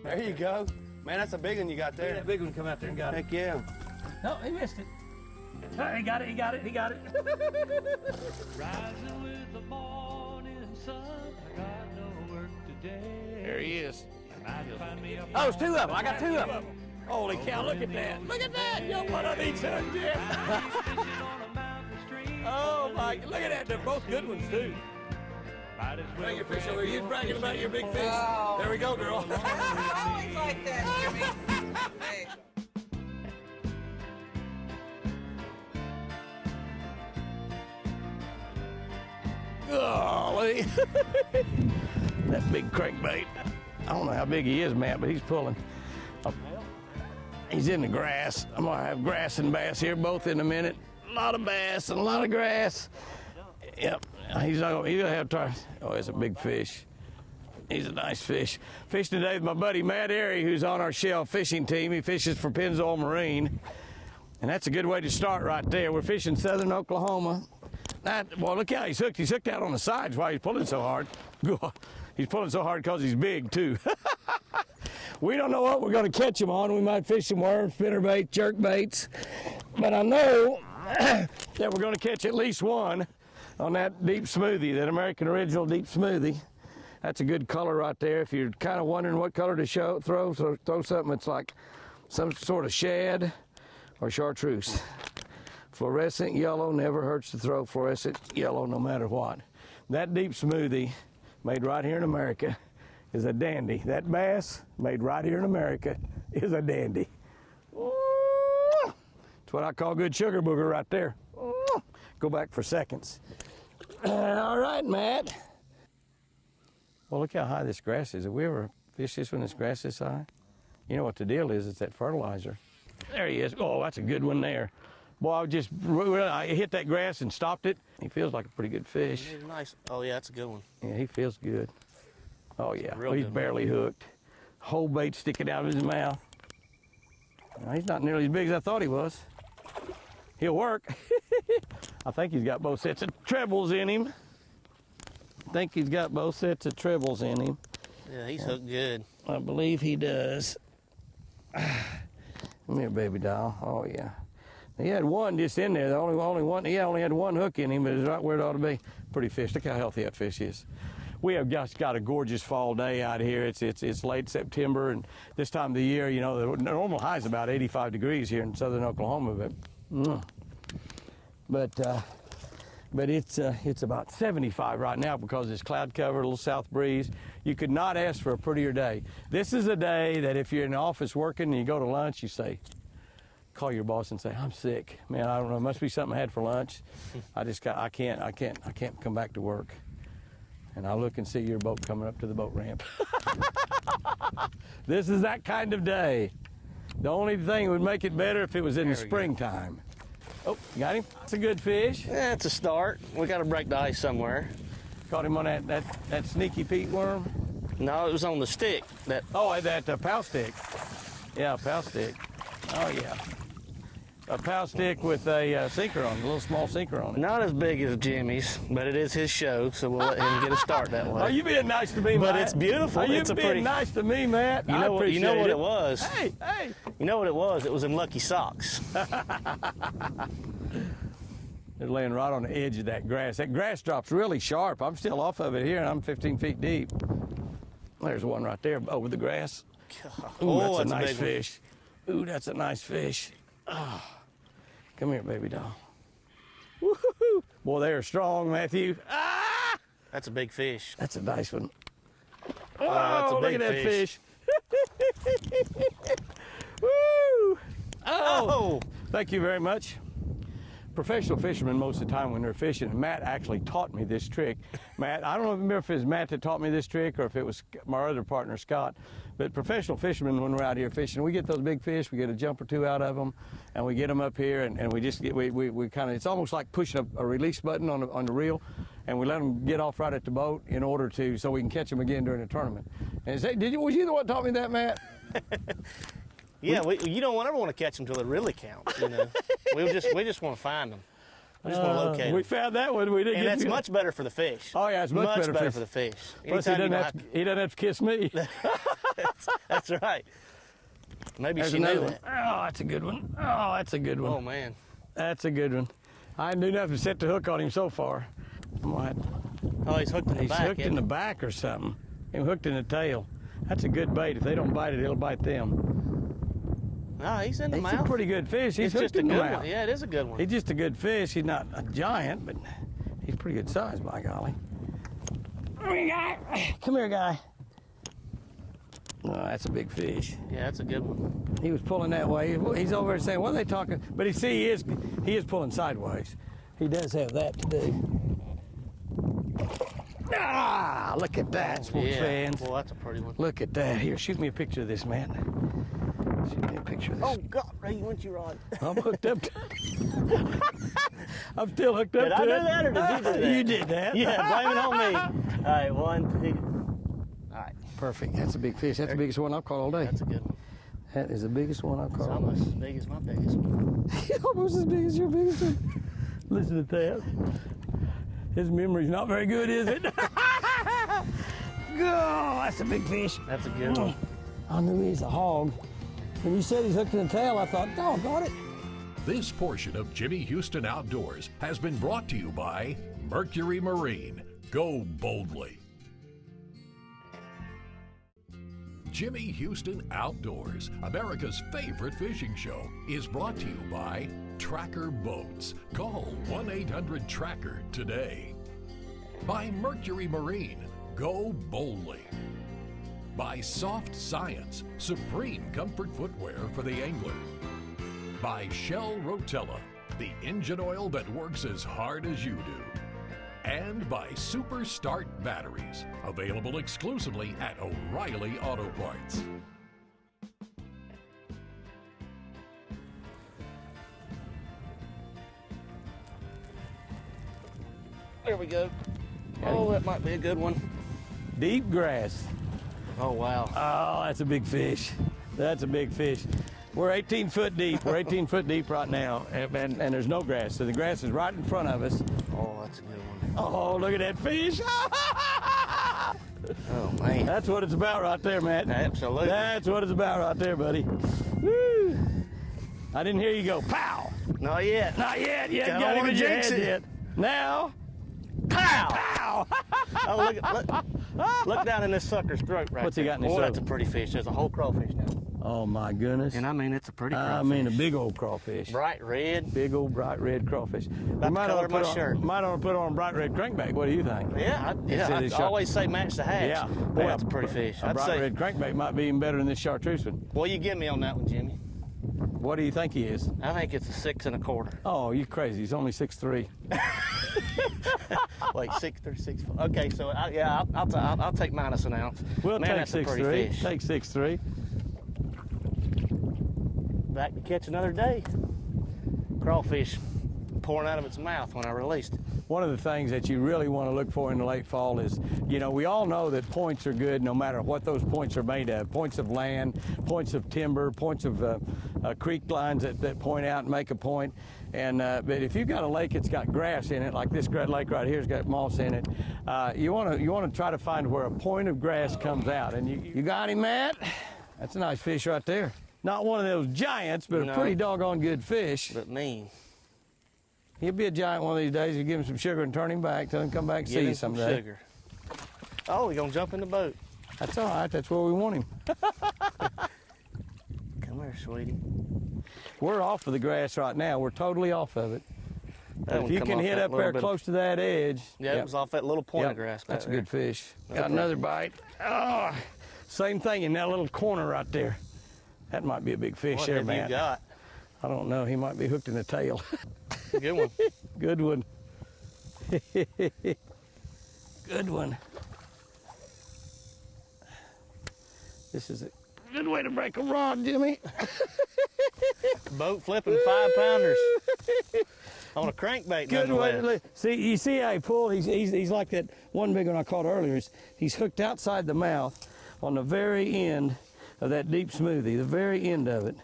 There you go. Man, that's a big one you got there. That big one come out there and got it. Heck yeah. No, he missed it. Oh, he got it, he got it, he got it. Rising with the morning sun, I got no work today. There he is. Find me a Oh, there's two of them. I got two of them. Holy cow, look at that. Look at that. You don't want on each other, Jim. Oh, my. Look at that. They're both good ones, too. Bring your fish over. You're bragging about your big fish. Oh. There we go, girl. I always like that, Jimmy. Hey. Golly. That big crankbait. I don't know how big he is, Matt, but he's pulling. He's in the grass. I'm gonna have grass and bass here both in a minute. A lot of bass and a lot of grass. Yep, he's gonna have to try. Oh, it's a big fish. He's a nice fish. Fishing today with my buddy Matt Arey, who's on our Shell fishing team. He fishes for Pennzoil Marine. And that's a good way to start right there. We're fishing southern Oklahoma. Boy, look how he's hooked. He's hooked out on the sides while he's pulling so hard. He's pulling so hard because he's big, too. We don't know what we're going to catch him on. We might fish some worms, spinnerbait, jerk baits. But I know that we're going to catch at least one on that deep smoothie, that American Original deep smoothie. That's a good color right there. If you're kind of wondering what color to throw something that's like some sort of shad or chartreuse. Fluorescent yellow never hurts to throw fluorescent yellow no matter what. That deep smoothie made right here in America is a dandy. That bass made right here in America is a dandy. That's what I call good sugar booger right there. Go back for seconds. All right, Matt. Well, look how high this grass is. Have we ever fished this when this grass is high? You know what the deal is, it's that fertilizer. There he is. Oh, that's a good one there. Boy, I hit that grass and stopped it. He feels like a pretty good fish. Nice. Oh, yeah, that's a good one. Yeah, he feels good. Oh, yeah. Real He's good barely hooked. Whole bait sticking out of his mouth. Now, he's not nearly as big as I thought he was. He'll work. I think he's got both sets of trebles in him. Yeah, he's hooked good. I believe he does. Come here, baby doll. Oh, yeah. He had one just in there. The only one. He only had one hook in him, but it's right where it ought to be. Pretty fish. Look how healthy that fish is. We have just got a gorgeous fall day out here. It's late September, and this time of the year, you know, the normal high is about 85 degrees here in southern Oklahoma, but it's about 75 right now because it's cloud covered, a little south breeze. You could not ask for a prettier day. This is a day that if you're in the office working and you go to lunch, you say, call your boss and say, I'm sick. Man, I don't know, it must be something I had for lunch. I can't come back to work. And I look and see your boat coming up to the boat ramp. This is that kind of day. The only thing would make it better if it was in the springtime. Oh, you got him? That's a good fish. Yeah, it's a start. We got to break the ice somewhere. Caught him on that sneaky Pete worm? No, it was on the stick. That pow stick. Yeah, pow stick. Oh, yeah. A pow stick with a sinker on it, a little small sinker on it. Not as big as Jimmy's, but it is his show, so we'll let him get a start that way. Are you being nice to me, Matt? But it's beautiful. It's being nice to me, Matt? You know what it was? Hey. You know what it was? It was them lucky socks. They're laying right on the edge of that grass. That grass drop's really sharp. I'm still off of it here, and I'm 15 feet deep. There's one right there over the grass. Ooh, that's a nice fish. Ooh, that's a nice fish. Oh. Come here, baby doll. Woo-hoo-hoo. Boy, they are strong, Matthew. Ah! That's a big fish. That's a nice one. Oh, that's a big look at that fish. Woo! Oh! Thank you very much. Professional fishermen, most of the time when they're fishing, and Matt actually taught me this trick. Matt, I don't remember if it was Matt that taught me this trick or if it was my other partner, Scott. But professional fishermen, when we're out here fishing, we get those big fish, we get a jump or two out of them, and we get them up here, and we just get, we kind of, it's almost like pushing a release button on the reel, and we let them get off right at the boat in order to, so we can catch them again during the tournament. And was you the one that taught me that, Matt? Yeah, you don't ever want to catch them till it really counts. You know, we just want to find them. We just want to locate them. We found that one. We didn't. And that's much better for the fish. Oh yeah, it's much better for the fish. Plus, he doesn't have to kiss me. That's right. Maybe There's she knew another one. that. Oh, that's a good one. Oh, that's a good one. Oh, man. That's a good one. I didn't do enough to set the hook on him so far. Oh, he's hooked in the He's back. hooked in the back or something. He's hooked in the tail. That's a good bait. If they don't bite it, it'll bite them. No, he's in the He's mouth. a pretty good fish. He's It's hooked just a in the good mouth. one. Yeah, it is a good one. He's just a good fish. He's not a giant, but he's pretty good size, by golly. Come here, guy. Come here, guy. Oh, that's a big fish. Yeah, that's a good one. He was pulling that way. He's over there saying, what are they talking? But he is pulling sideways. He does have that to do. Ah, look at that, sports fans. Well, that's a pretty one. Look at that. Here, shoot me a picture of this, man. Shoot me a picture of this. Oh, God, Ray, when's you rod? I'm hooked up to I'm still hooked up Did to I do it. that or did you do that? You did that. Yeah, blame it on me. All right, 1, 2. All right, Perfect. That's a big fish. That's the biggest one I've caught all day. that's a good one. That is the biggest one I've It's caught. almost as big as my biggest one. Almost as big as your biggest one. Listen to that. His memory's not very good, is it? Oh, that's a big fish. That's a good one. I knew he's a hog. When you said he's hooked in the tail, I thought, doggone it. This portion of Jimmy Houston Outdoors has been brought to you by Mercury Marine. Go boldly. Jimmy Houston Outdoors, America's favorite fishing show, is brought to you by Tracker Boats. Call 1-800-TRACKER today. By Mercury Marine. Go boldly. By Soft Science, supreme comfort footwear for the angler. By Shell ROTELLA, the engine oil that works as hard as you do. And by Super Start Batteries, available exclusively at O'Reilly Auto Parts. There we go. Oh, that might be a good one. Deep grass. Oh, wow. Oh, that's a big fish. That's a big fish. We're 18 foot deep. We're 18 foot deep right now, and there's no grass. So the grass is right in front of us. Oh, that's a good one. Oh, look at that fish. Oh, man. That's what it's about right there, Matt. Absolutely. That's what it's about right there, buddy. Woo. I didn't hear you go, pow. Not yet. Not yet. You Don't haven't got him wanna in your jinx head it. yet. Now, Pow! pow. Oh, look down in this sucker's throat right What's he there. got in his Oh, throat? that's a pretty fish. There's a whole crawfish now. Oh, my goodness. And I mean, it's a pretty crawfish. I mean, a big old crawfish. Bright red. Big old bright red crawfish. the color of my shirt. Might ought to put on a bright red crankbait. What do you think? Yeah, Instead of I this always say match the hatch. Yeah. Boy, Yeah, that's a pretty fish. A I'd bright say, red crankbait might be even better than this chartreuse one. what do you give me on that one, Jimmy? What do you think he is? I think it's a 6 1/4. Oh, you crazy. He's only 6'3". Wait, 6 or 6 4. Okay, so I'll take minus an ounce. We'll Man, take that's a pretty 6'3". fish. Take 6'3". Back to catch another day. Crawfish pouring out of its mouth when I released it. One of the things that you really want to look for in the late fall is, you know, we all know that points are good no matter what those points are made of. Points of land, points of timber, points of creek lines that point out and make a point. And but if you've got a lake that's got grass in it, like this lake right here has got moss in it, you want to try to find where a point of grass comes out. And you got him, Matt? That's a nice fish right there. Not one of those giants, but No. a pretty doggone good fish. But mean. He'll be a giant one of these days. You give him some sugar and turn him back. Tell him to come back and see Give you him some someday. sugar. Oh, he's gonna jump in the boat. That's all right. That's where we want him. Come here, sweetie. We're off of the grass right now. We're totally off of it. That But if one you come can off hit that up little there bit of- close to that edge. Yeah, yep, it was off that little point yep, of grass. That's a back there. good fish. Got Okay. another bite. Oh, same thing in that little corner right there. That might be a big fish What there, have you man. got? I don't know. He might be hooked in the tail. Good one. Good one. Good one. This is a good way to break a rod, Jimmy. Boat flipping 5-pounders on a crankbait. Good way to nonetheless. see. You see how he pulled? He's like that one big one I caught earlier. He's hooked outside the mouth on the very end of that deep smoothie, the very end of it.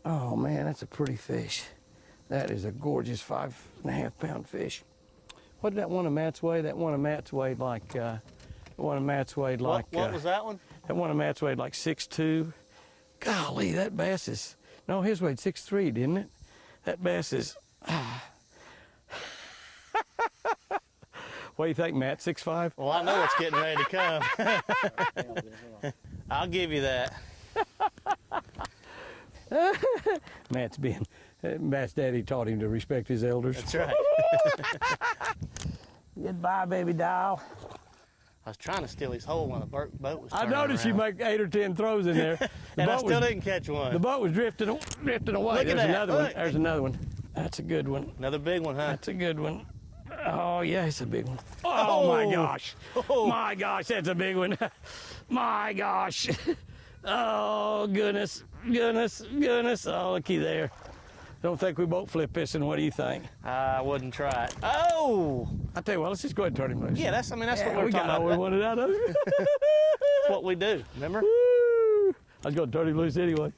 Oh man, that's a pretty fish. That is a gorgeous 5.5 pound fish. What did that one of Matt's weigh? That one of Matt's weighed like One of Matt's weighed like... What was that one? That one of Matt's weighed like 6'2". Golly, that bass is... No, his weighed 6'3", didn't it? That bass is... What do you think, Matt? 6'5"? Well, I know it's getting ready to come. I'll give you that. Matt's daddy taught him to respect his elders. That's right. Goodbye, baby doll. I was trying to steal his hole when the boat was I turning noticed you around. make 8 or 10 throws in there. And I still didn't catch one. The boat was drifting away. Look at There's that. another one. Look. There's another one. That's a good one. Another big one, huh? That's a good one. Oh, yeah, it's a big one. Oh, my gosh. Oh. My gosh, that's a big one. My gosh. Oh, goodness, goodness, goodness. Oh, looky there. Don't think we boat flip fishing. What do you think? I wouldn't try it. Oh! I tell you what, let's just go ahead and turn him loose. Yeah, that's what we were we talking got all we about. wanted out of it. That's what we do, remember? Woo! I was going to turn him loose anyway.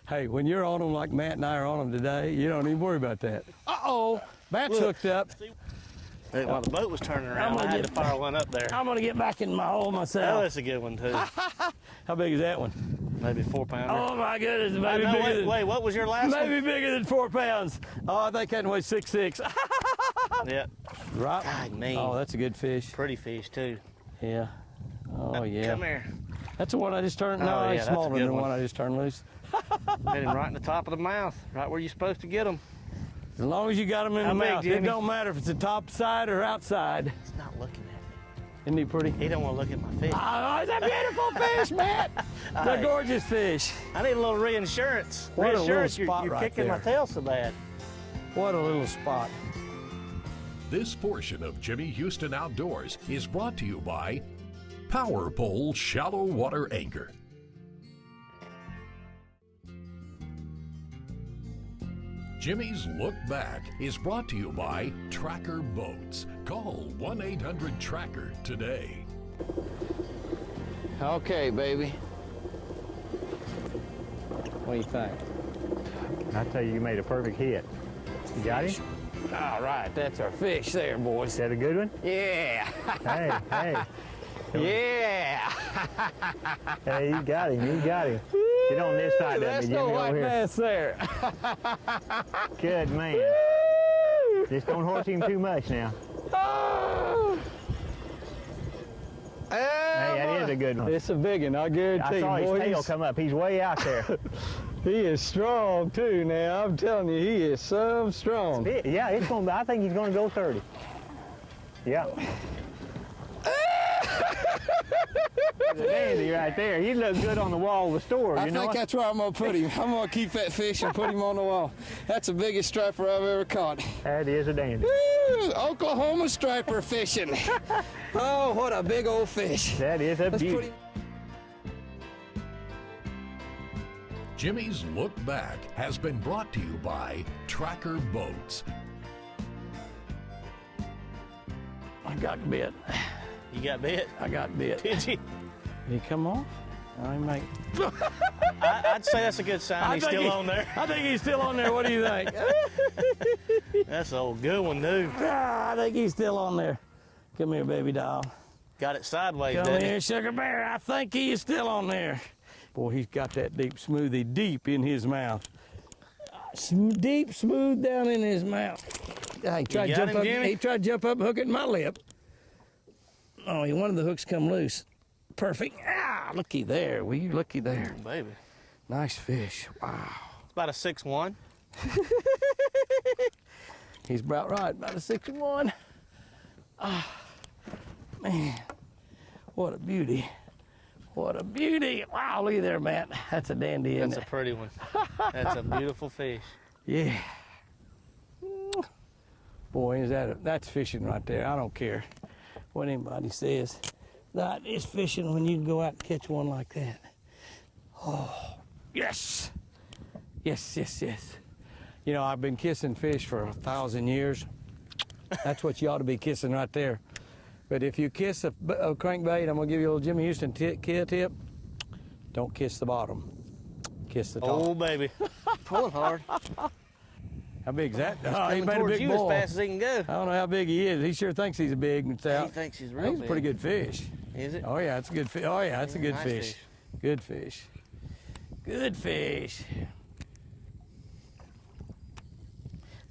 Hey, when you're on them like Matt and I are on them today, you don't even worry about that. Uh-oh, Matt's hooked up. While the boat was turning around, I had to fire one up there. I'm going to get back in my hole Oh, myself. that's a good one, too. How big is that one? Maybe 4-pounder. Oh, my goodness. I Maybe know, bigger than, wait, what was your last maybe one? bigger than 4 pounds. Oh, I think that weighs 6'6". Yeah. Right? God, man. Oh, that's a good fish. Pretty fish, too. Yeah. Oh, yeah. Come here. That's the one I just turned. Oh, No, yeah, it's that's a smaller good than the one. one I just turned loose. Hit him right in the top of the mouth, right where you're supposed to get him. As long as you got them in How the big, mouth. It Jimmy? don't matter if it's the top side or outside. He's not looking at me. Isn't he pretty? He don't want to look at my fish. Oh, it's a beautiful fish, Matt. It's a Hey. gorgeous fish. I need a little reinsurance. What a little Reinsurance, spot you're right kicking my there. tail so bad. What a little spot. This portion of Jimmy Houston Outdoors is brought to you by Power Pole Shallow Water Anchor. Jimmy's Look Back is brought to you by Tracker Boats. Call 1-800-TRACKER today. Okay, baby. What do you think? I tell you, you made a perfect hit. You got him? All right, that's our fish there, boys. Is that a good one? Yeah. Hey, hey, Yeah. hey, you got him, you got him. Get on this side of me, That's Jimmy, no over white here. bass there. Good man. Just don't horse him too much now. Oh. Hey, that is a good one. It's a big one, I guarantee I you, saw his boys. tail come up. He's way out there. He is strong too now. I'm telling you, he is so strong. Yeah, it's gonna. I think he's gonna go 30. Yeah. He's a dandy right there. He looks good on the wall of the store. I You know think what? that's where I'm gonna put him. I'm gonna keep that fish and put him on the wall. That's the biggest striper I've ever caught. That is a dandy. Woo! Oklahoma striper fishing. Oh, what a big old fish. That is a Let's put beauty. him. Jimmy's Look Back has been brought to you by Tracker Boats. I got bit. You got bit? I got bit. Did you? Did he come off? I might. I'd say that's a good sign. He's still on there. I think he's still on there. What do you think? That's an old good one, dude. I think he's still on there. Come here, baby doll. Got it sideways, Come didn't here, he? sugar bear. I think he is still on there. Boy, he's got that deep smoothie deep in his mouth. Deep smooth down in his mouth. He tried to got jump him, up. Jimmy? He tried to jump up, hook it in my lip. Oh, one of the hooks come loose. Perfect. Ah, looky there. Will you looky there? Baby. Nice fish. Wow. It's about a 6'1". He's about right, about a 6'1". Ah, man, what a beauty. What a beauty. Wow, look at there, Matt. That's a dandy, isn't That's it? a pretty one. That's a beautiful fish. Yeah. Boy, that's fishing right there. I don't care what anybody says. That is fishing when you can go out and catch one like that. Oh, yes. Yes, yes, yes. You know, I've been kissing fish for 1,000 years. That's what you ought to be kissing right there. But if you kiss a crankbait, I'm going to give you a little Jimmy Houston tip. Don't kiss the bottom. Kiss the top. Oh, baby. Pull it hard. How big is that? He's Oh, he coming made a towards big you ball. as fast as he can go. I don't know how big he is. He sure thinks he's a big. He thinks he's real He's a pretty big. good fish. Is it? Oh yeah, it's a good fish. Oh yeah, it's a good Nice fish. Good fish. Good fish.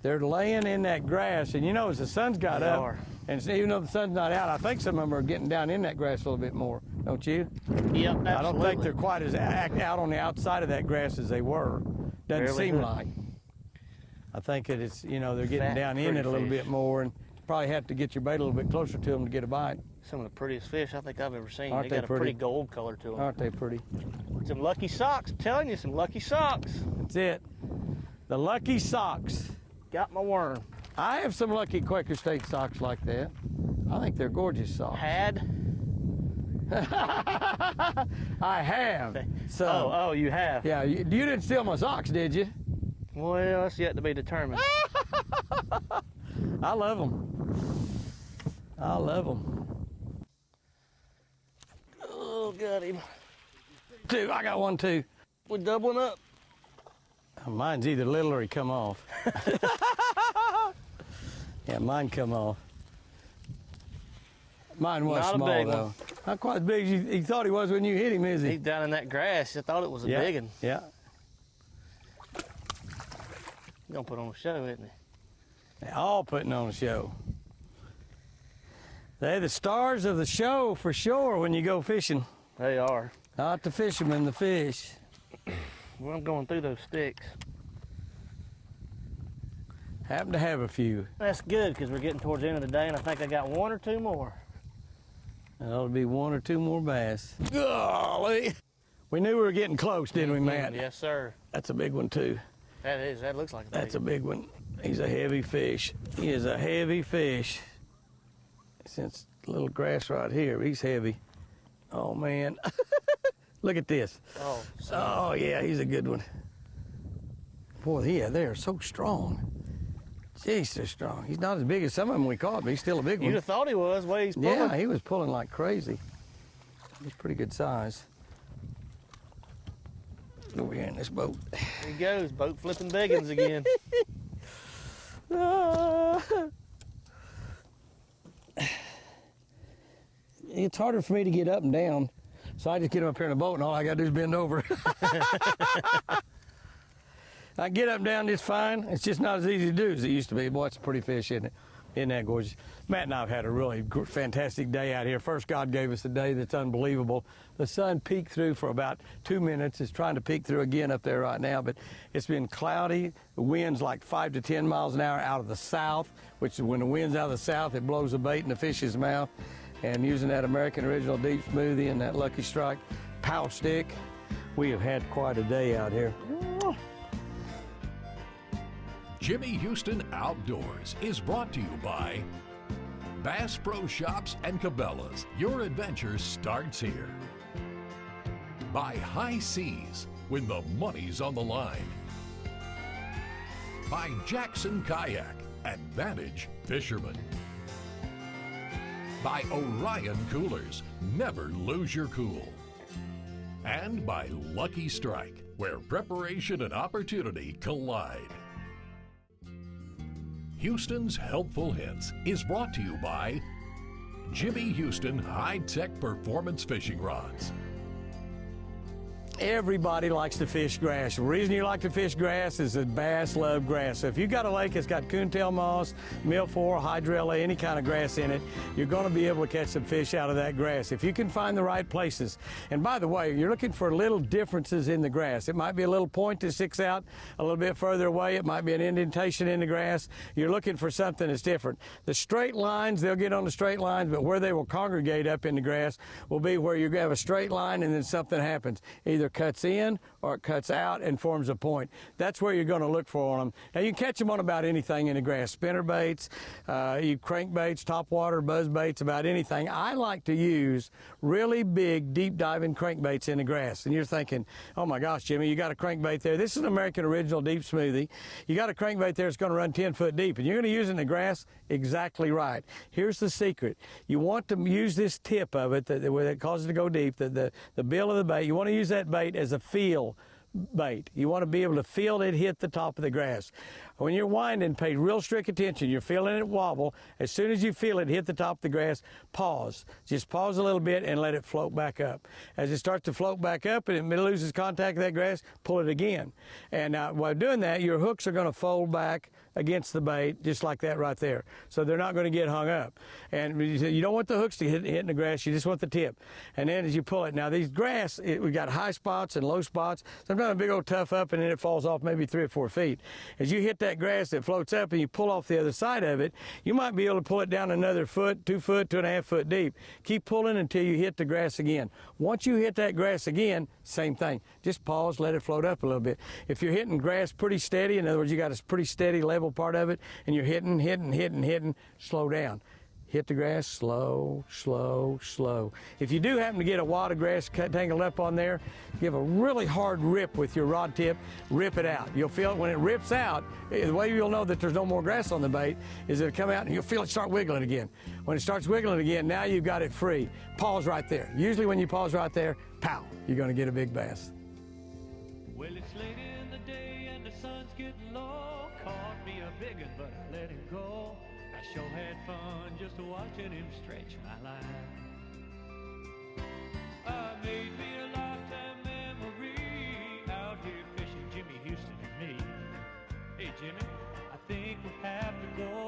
They're laying in that grass, and you know, as the sun's got They up, are. and even though the sun's not out, I think some of them are getting down in that grass a little bit more, don't you? Yep, absolutely. I don't think they're quite as out on the outside of that grass as they were. Doesn't Barely seem hooked. like. I think that it's, you know, they're getting Fat, down in pretty it a little fish. bit more, and probably have to get your bait a little bit closer to them to get a bite. Some of the prettiest fish I think I've ever seen. Aren't they they got pretty? a pretty gold color to them. Aren't they pretty? Some lucky socks. I'm telling you, some lucky socks. That's it. The lucky socks. Got my worm. I have some lucky Quaker State socks like that. I think they're gorgeous socks. Had? I have. So, Oh, you have. yeah, you didn't steal my socks, did you? Well, that's yet to be determined. I love them. I love them. Oh, got him. Two, I got one too. We're doubling up. Mine's either little or he come off. Yeah, mine come off. Mine was Not a small big though. one. Not quite as big as he thought he was when you hit him, is he? He's down in that grass. I thought it was a yeah. big one. Yeah. He's gonna put on a show, isn't he? They're all putting on a show. They're the stars of the show for sure when you go fishing. They are. Not the fishermen, the fish. Well, I'm going through those sticks. Happen to have a few. That's good because we're getting towards the end of the day, and I think I got one or two more. That'll be one or two more bass. Golly! We knew we were getting close, didn't we, Matt? Yes, sir. That's a big one too. That is. That looks like a big That's a big one. He's a heavy fish. He is a heavy fish. Since little grass right here, he's heavy. Oh man. Look at this. Oh, Oh yeah, he's a good one. Boy, yeah, they're so strong. Jeez, they're strong. He's not as big as some of them we caught, but he's still a big you'd one. have thought he was. The way he's pulling. Yeah, he was pulling like crazy. He's pretty good size. Over here in this boat. There he goes, boat flipping biggins again. It's harder for me to get up and down, so I just get him up here in a boat, and all I got to do is bend over. I get up and down just fine. It's just not as easy to do as it used to be. Boy, it's a pretty fish, isn't it? Isn't that gorgeous? Matt and I have had a really fantastic day out here. First, God gave us a day that's unbelievable. The sun peeked through for about 2 minutes. It's trying to peek through again up there right now, but it's been cloudy. The wind's like 5 to 10 miles an hour out of the south, which is when the wind's out of the south, it blows the bait in the fish's mouth. And using that American Original Deep Smoothie and that Lucky Strike pow stick, we have had quite a day out here. Jimmy Houston Outdoors is brought to you by Bass Pro Shops and Cabela's. Your adventure starts here. By High Seas, when the money's on the line. By Jackson Kayak, Advantage Fisherman. By Orion Coolers, never lose your cool. And by Lucky Strike, where preparation and opportunity collide. Houston's Helpful Hints is brought to you by Jimmy Houston High-Tech Performance Fishing Rods. Everybody likes to fish grass. The reason you like to fish grass is that bass love grass. So if you've got a lake that's got coontail moss, milfoil, hydrilla, any kind of grass in it, you're going to be able to catch some fish out of that grass if you can find the right places. And by the way, you're looking for little differences in the grass. It might be a little point that sticks out a little bit further away. It might be an indentation in the grass. You're looking for something that's different. The straight lines, they'll get on the straight lines, but where they will congregate up in the grass will be where you have a straight line and then something happens. Either cuts in or it cuts out and forms a point. That's where you're going to look for them. Now you can catch them on about anything in the grass. Spinner baits, you crankbaits, topwater, buzz baits, about anything. I like to use really big, deep diving crankbaits in the grass. And you're thinking, oh my gosh, Jimmy, you got a crankbait there. This is an American Original Deep Smoothie. You got a crankbait there that's going to run 10 foot deep, and you're going to use it in the grass? Exactly right. Here's the secret. You want to use this tip of it, where it causes it to go deep, the bill of the bait. You want to use that bait as a feel bait. You want to be able to feel it hit the top of the grass. When you're winding, pay real strict attention. You're feeling it wobble. As soon as you feel it hit the top of the grass, pause. Just pause a little bit and let it float back up. As it starts to float back up and it loses contact with that grass, pull it again. And while doing that, your hooks are going to fold back against the bait, just like that right there. So they're not going to get hung up. And you don't want the hooks to hit in the grass, you just want the tip. And then as you pull it, now these grass, we've got high spots and low spots. Sometimes a big old tough up and then it falls off maybe 3 or 4 feet. As you hit that grass that floats up and you pull off the other side of it, you might be able to pull it down another foot, 2 foot, 2.5 foot deep. Keep pulling until you hit the grass again. Once you hit that grass again, same thing. Just pause, let it float up a little bit. If you're hitting grass pretty steady, in other words, you got a pretty steady level part of it, and you're hitting, slow down. Hit the grass, slow, slow, slow. If you do happen to get a wad of grass tangled up on there, give a really hard rip with your rod tip, rip it out. You'll feel it when it rips out. The way you'll know that there's no more grass on the bait is it'll come out and you'll feel it start wiggling again. When it starts wiggling again, now you've got it free. Pause right there. Usually when you pause right there, pow, you're going to get a big bass. Well, it's late in the day and the sun's getting low. Caught me a big one, but I let him go. I sure had fun just watching him stretch my line. Made me a lifetime memory out here fishing Jimmy Houston and me. Hey Jimmy, I think we'll have to go